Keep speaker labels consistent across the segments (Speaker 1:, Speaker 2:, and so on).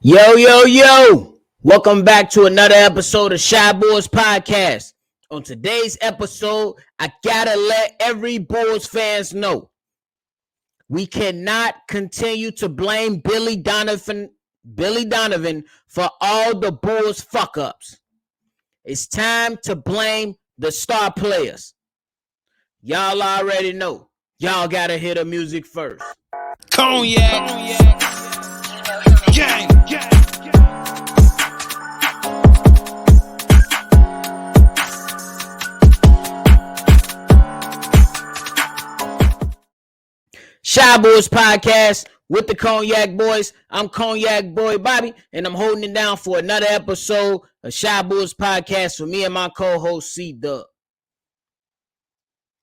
Speaker 1: Yo, yo, yo. Welcome back to another episode of Shy Boys Podcast. On today's episode, I gotta let every Bulls fans know we cannot continue to blame Billy Donovan for all the Bulls fuck-ups. It's time to blame the star players. Y'all already know. Y'all gotta hear the music first.
Speaker 2: Cognac. Gang.
Speaker 1: Shy Boys Podcast with the Cognac Boys. I'm Cognac Boy Bobby, and I'm holding it down for another episode of Shy Boys Podcast for me and my co-host C-Dub.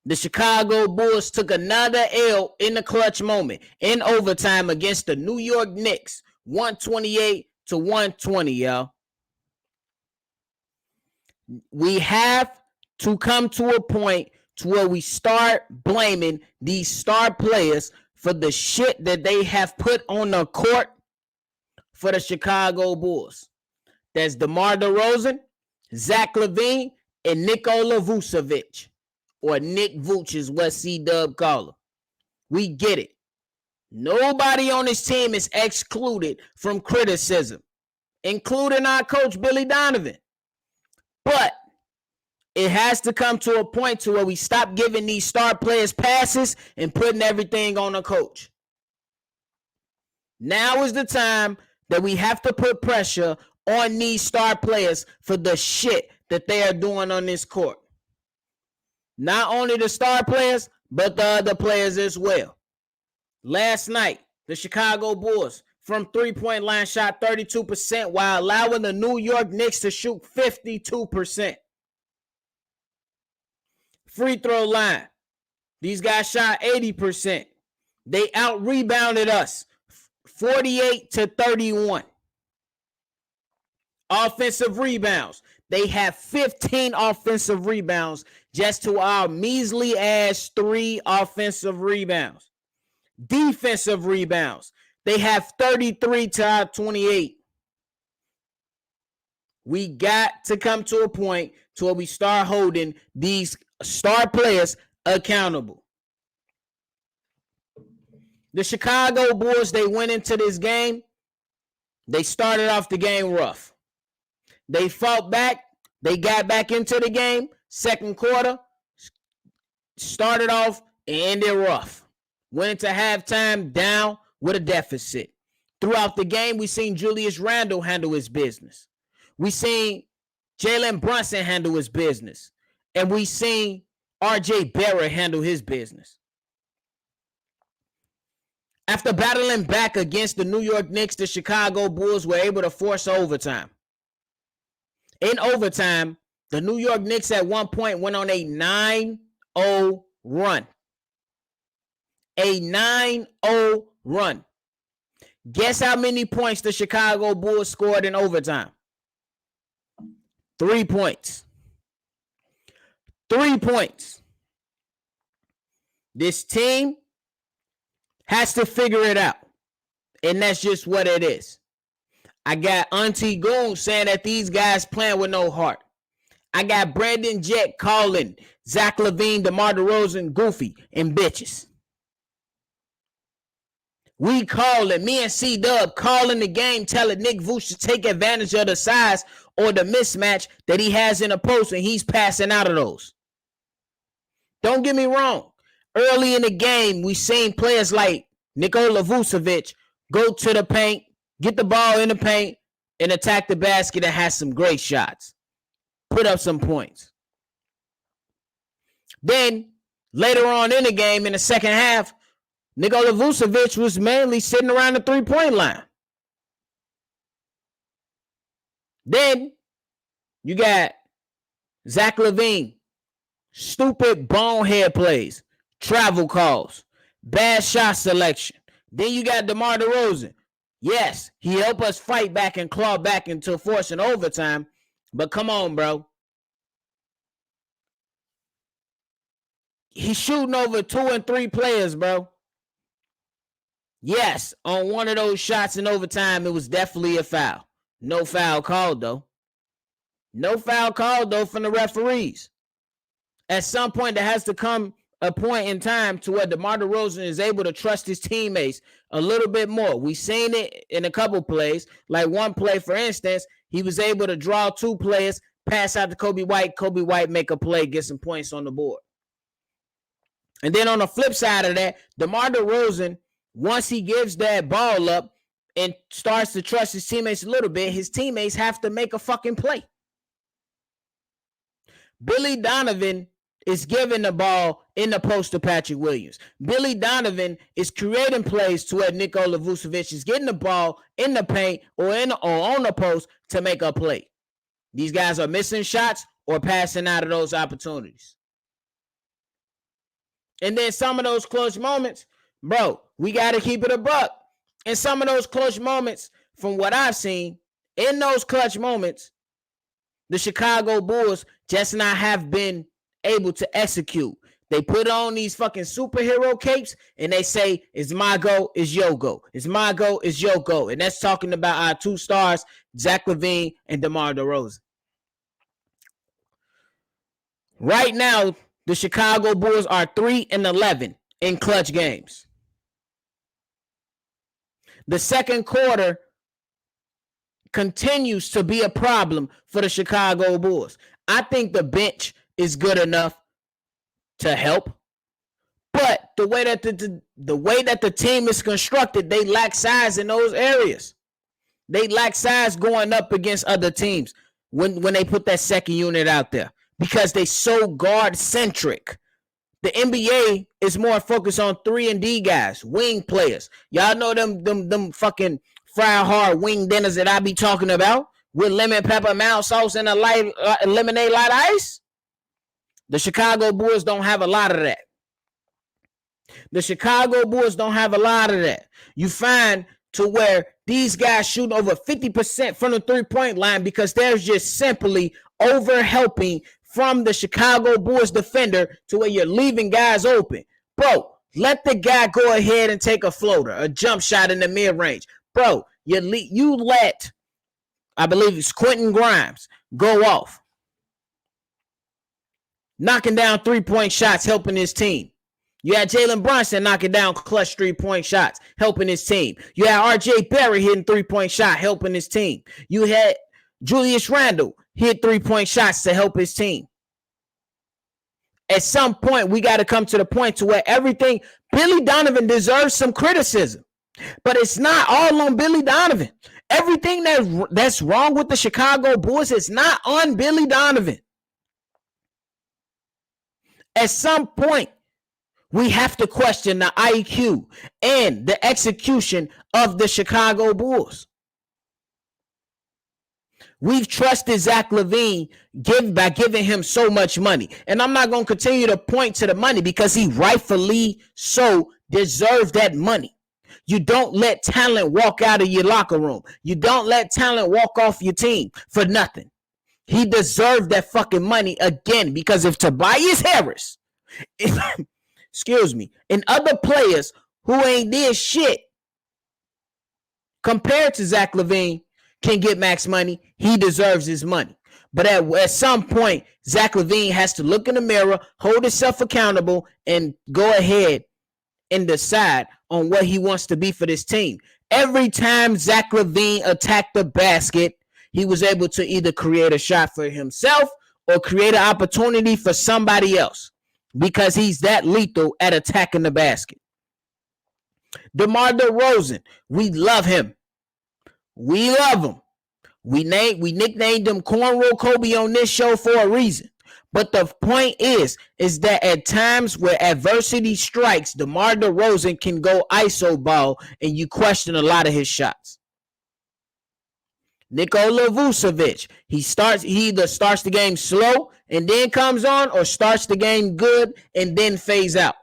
Speaker 1: The Chicago Bulls took another L in the clutch moment in overtime against the New York Knicks, 128-120, y'all. We have to come to a point to where we start blaming these star players for the shit that they have put on the court for the Chicago Bulls. That's Demar Derozan, Zach Lavine, and Nikola Vucevic. Or Nick Vooch is what C-Dub call him. We get it. Nobody on this team is excluded from criticism, including our coach, Billy Donovan. But it has to come to a point to where we stop giving these star players passes and putting everything on the coach. Now is the time that we have to put pressure on these star players for the shit that they are doing on this court. Not only the star players, but the other players as well. Last night, the Chicago Bulls from three-point line shot 32% while allowing the New York Knicks to shoot 52%. Free throw line. These guys shot 80%. They out-rebounded us 48-31. Offensive rebounds. They have 15 offensive rebounds just to our measly ass 3 offensive rebounds. Defensive rebounds. They have 33 to our 28. We got to come to a point to where we start holding these star players accountable. The Chicago Bulls, they went into this game. They started off the game rough. They fought back. They got back into the game. Second quarter, started off and ended rough. Went into halftime down with a deficit. Throughout the game, we seen Julius Randle handle his business. We seen Jalen Brunson handle his business. And we seen R.J. Barrett handle his business. After battling back against the New York Knicks, the Chicago Bulls were able to force overtime. In overtime, the New York Knicks at one point went on a 9-0 run. A 9-0 run. Guess how many points the Chicago Bulls scored in overtime? 3 points. 3 points. This team has to figure it out. And that's just what it is. I got Auntie Goon saying that these guys playing with no heart. I got Brandon Jett calling Zach Lavine, DeMar DeRozan goofy and bitches. We calling, me and C-Dub calling the game, telling Nick Vooch to take advantage of the size or the mismatch that he has in the post, and he's passing out of those. Don't get me wrong. Early in the game, we seen players like Nikola Vucevic go to the paint, get the ball in the paint, and attack the basket and have some great shots. Put up some points. Then, later on in the game, in the second half, Nikola Vucevic was mainly sitting around the three-point line. Then, you got Zach Lavine. Stupid bonehead plays. Travel calls. Bad shot selection. Then you got DeMar DeRozan. Yes, he helped us fight back and claw back into forcing overtime. But come on, bro. He's shooting over 2 and 3 players, bro. Yes, on one of those shots in overtime, it was definitely a foul. No foul called, though. No foul called, though, from the referees. At some point, there has to come a point in time to where DeMar DeRozan is able to trust his teammates a little bit more. We've seen it in a couple plays. Like one play, for instance, he was able to draw two players, pass out to Kobe White make a play, get some points on the board. And then on the flip side of that, DeMar DeRozan, once he gives that ball up and starts to trust his teammates a little bit, his teammates have to make a fucking play. Billy Donovan is giving the ball in the post to Patrick Williams. Billy Donovan is creating plays to where Nikola Vucevic is getting the ball in the paint or on the post to make a play. These guys are missing shots or passing out of those opportunities. And then some of those clutch moments, bro, we got to keep it a buck. And some of those clutch moments, from what I've seen, in those clutch moments, the Chicago Bulls just not have been able to execute. They put on these fucking superhero capes and they say, it's my go, it's your go. It's my go, it's your go. And that's talking about our two stars, Zach Lavine and DeMar DeRozan. Right now, the Chicago Bulls are 3-11 in clutch games. The second quarter continues to be a problem for the Chicago Bulls. I think the bench is good enough to help, but the way that the team is constructed, they lack size in those areas. They lack size going up against other teams when they put that second unit out there because they so guard centric. The NBA is more focused on 3-and-D guys, wing players. Y'all know them fucking fried hard wing dinners that I be talking about with lemon pepper, mild sauce, and a light lemonade light ice. The Chicago Bulls don't have a lot of that. The Chicago Bulls don't have a lot of that. You find to where these guys shoot over 50% from the three-point line because there's just simply over-helping from the Chicago Bulls defender to where you're leaving guys open. Bro, let the guy go ahead and take a floater, a jump shot in the mid-range. Bro, you let, I believe it's Quentin Grimes, go off. Knocking down three-point shots, helping his team. You had Jalen Brunson knocking down clutch three-point shots, helping his team. You had R.J. Barrett hitting three-point shot, helping his team. You had Julius Randle hit three-point shots to help his team. At some point, we got to come to the point to where everything, Billy Donovan deserves some criticism, but it's not all on Billy Donovan. Everything that's wrong with the Chicago Bulls is not on Billy Donovan. At some point, we have to question the IQ and the execution of the Chicago Bulls. We've trusted Zach Lavine by giving him so much money. And I'm not going to continue to point to the money because he rightfully so deserves that money. You don't let talent walk out of your locker room. You don't let talent walk off your team for nothing. He deserved that fucking money again because if Tobias Harris, excuse me, and other players who ain't did shit compared to Zach Lavine can get max money, he deserves his money. But at some point, Zach Lavine has to look in the mirror, hold himself accountable, and go ahead and decide on what he wants to be for this team. Every time Zach Lavine attacked the basket, he was able to either create a shot for himself or create an opportunity for somebody else because he's that lethal at attacking the basket. DeMar DeRozan, we love him. We love him. We nicknamed him Cornrow Kobe on this show for a reason. But the point is that at times where adversity strikes, DeMar DeRozan can go ISO ball and you question a lot of his shots. Nikola Vucevic, he either starts the game slow and then comes on or starts the game good and then fades out.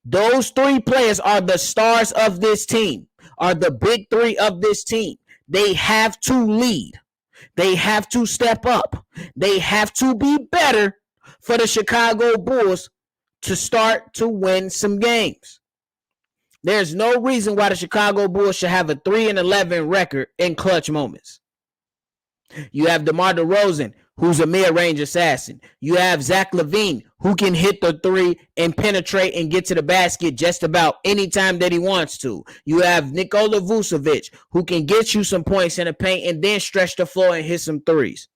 Speaker 1: Those three players are the stars of this team, are the big three of this team. They have to lead. They have to step up. They have to be better for the Chicago Bulls to start to win some games. There's no reason why the Chicago Bulls should have a 3-11 record in clutch moments. You have Demar Derozan, who's a mid-range assassin. You have Zach Lavine, who can hit the three and penetrate and get to the basket just about any time that he wants to. You have Nikola Vucevic, who can get you some points in the paint and then stretch the floor and hit some threes.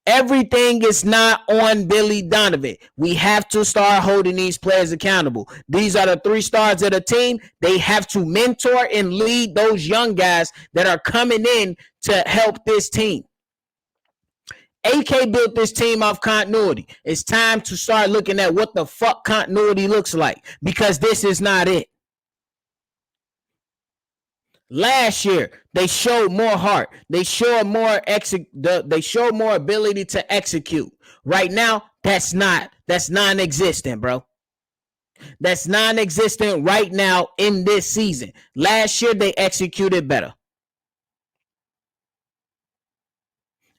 Speaker 1: Everything is not on Billy Donovan. We have to start holding these players accountable. These are the 3 stars of the team. They have to mentor and lead those young guys that are coming in to help this team. AK built this team off continuity. It's time to start looking at what the fuck continuity looks like, because this is not it. Last year, they showed more heart. They showed more ability to execute. Right now, that's non-existent, bro. That's non-existent right now in this season. Last year, they executed better.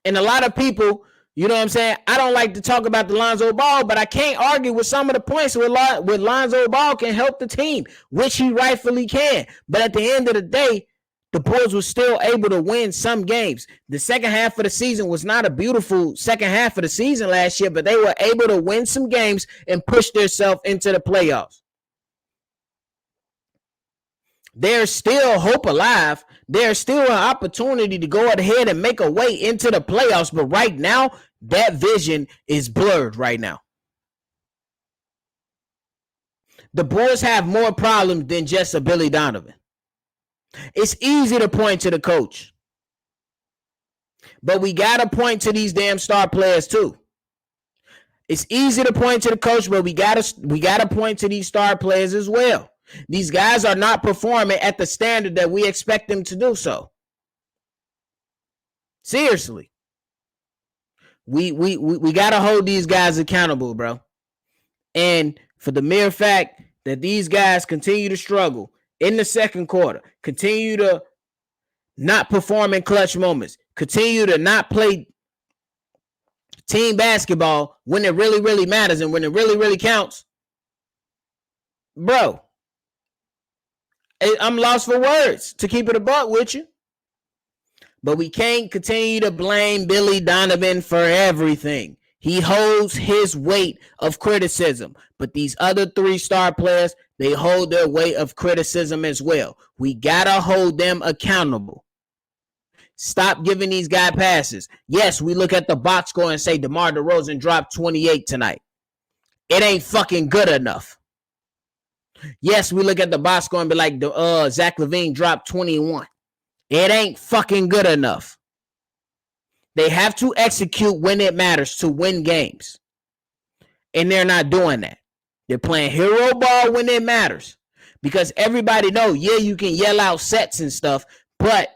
Speaker 1: And a lot of people, you know what I'm saying? I don't like to talk about the Lonzo Ball, but I can't argue with some of the points with Lonzo Ball can help the team, which he rightfully can. But at the end of the day, the Bulls were still able to win some games. The second half of the season was not a beautiful second half of the season last year, but they were able to win some games and push themselves into the playoffs. There's still hope alive. There's still an opportunity to go ahead and make a way into the playoffs. But right now, that vision is blurred right now. The Bulls have more problems than just a Billy Donovan. It's easy to point to the coach. But we got to point to these damn star players too. It's easy to point to the coach, but we got to point to these star players as well. These guys are not performing at the standard that we expect them to do so. Seriously. We got to hold these guys accountable, bro. And for the mere fact that these guys continue to struggle in the second quarter, continue to not perform in clutch moments, continue to not play team basketball when it really, really matters and when it really, really counts, bro, I'm lost for words to keep it a buck with you. But we can't continue to blame Billy Donovan for everything. He holds his weight of criticism. But these other 3 star players, they hold their weight of criticism as well. We got to hold them accountable. Stop giving these guys passes. Yes, we look at the box score and say DeMar DeRozan dropped 28 tonight. It ain't fucking good enough. Yes, we look at the box score and be like, Zach Lavine dropped 21. It ain't fucking good enough. They have to execute when it matters to win games. And they're not doing that. They're playing hero ball when it matters. Because everybody knows, yeah, you can yell out sets and stuff, but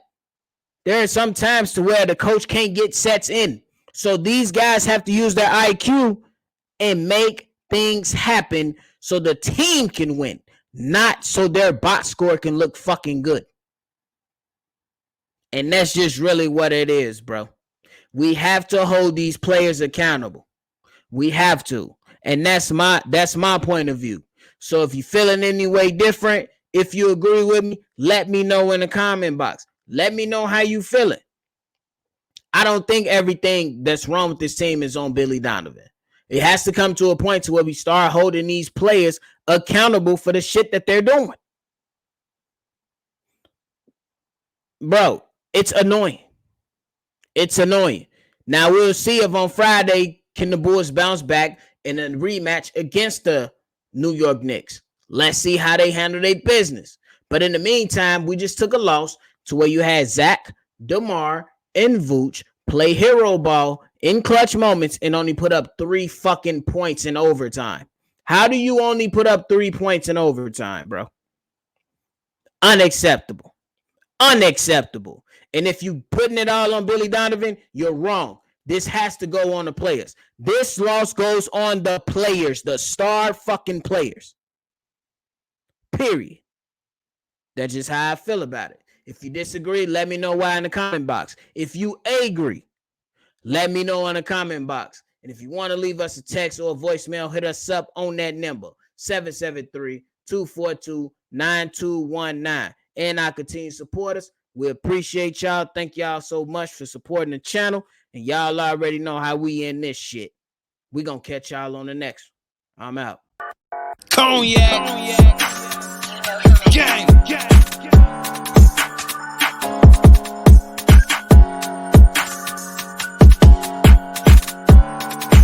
Speaker 1: there are some times to where the coach can't get sets in. So these guys have to use their IQ and make things happen so the team can win, not so their box score can look fucking good. And that's just really what it is, bro. We have to hold these players accountable. We have to. And that's my point of view. So if you're feeling any way different, if you agree with me, let me know in the comment box. Let me know how you feeling. I don't think everything that's wrong with this team is on Billy Donovan. It has to come to a point to where we start holding these players accountable for the shit that they're doing. Bro, it's annoying. It's annoying. Now we'll see if on Friday can the Bulls bounce back in a rematch against the New York Knicks. Let's see how they handle their business. But in the meantime, we just took a loss to where you had Zach, DeMar, and Vooch play hero ball in clutch moments and only put up 3 fucking points in overtime. How do you only put up 3 points in overtime, bro? Unacceptable. Unacceptable. And if you putting it all on Billy Donovan, you're wrong. This has to go on the players. This loss goes on the players, the star fucking players. Period. That's just how I feel about it. If you disagree, let me know why in the comment box. If you agree, let me know in the comment box. And if you want to leave us a text or a voicemail, hit us up on that number, 773 242-9219. And our continued supporters. We appreciate y'all. Thank y'all so much for supporting the channel. And y'all already know how we end this shit. We gonna catch y'all on the next one. I'm out.
Speaker 2: Cognac. Gang.